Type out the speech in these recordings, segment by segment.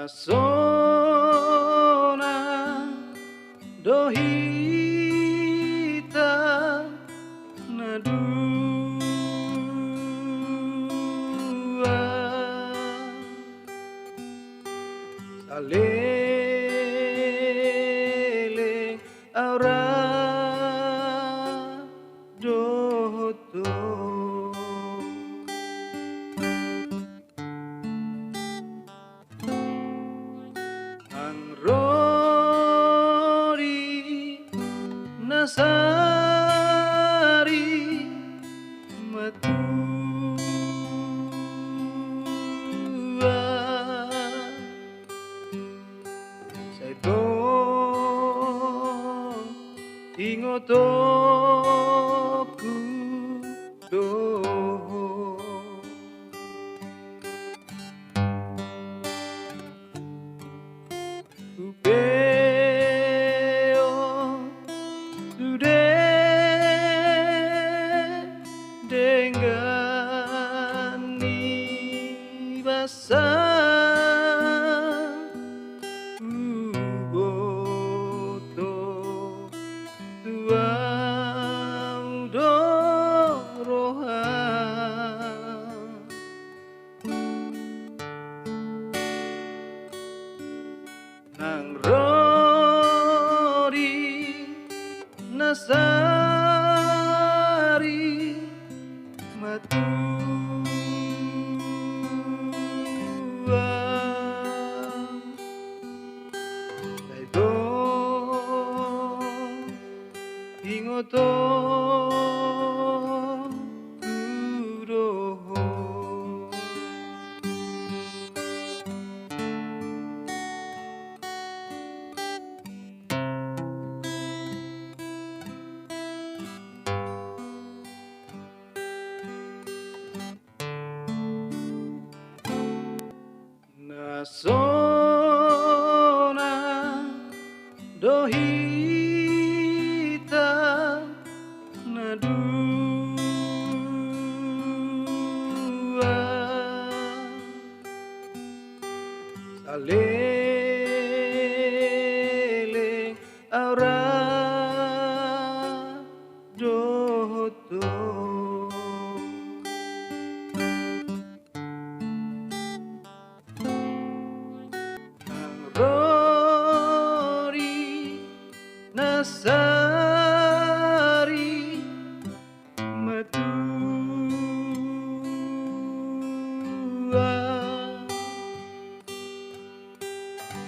Nasona dohita nadua salele aura doto Rori nasari matua saito ingotoku doho Upeo sudah dengani basah uboto tuau dorohan nang rori nasari matua saito ingoto kudoho Nasona dohita nadua salele aura doto Rori nasari matua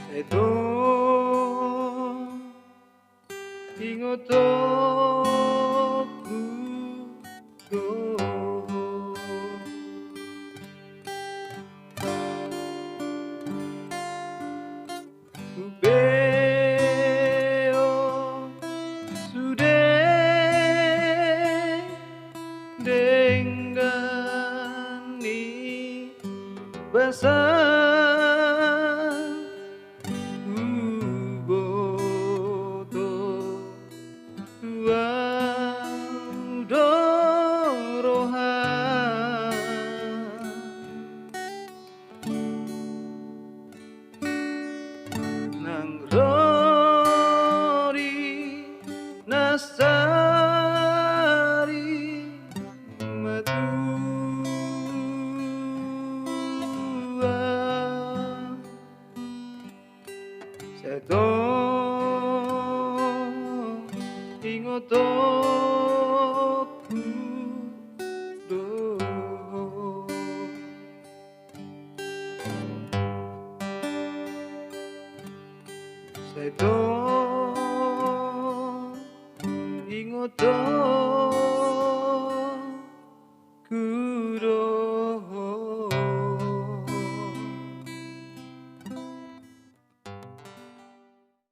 saito ingotoku doho Upeo sudah dengani basah uboto tuau dorohan nang rori nasari matua saito ingotoku doho saito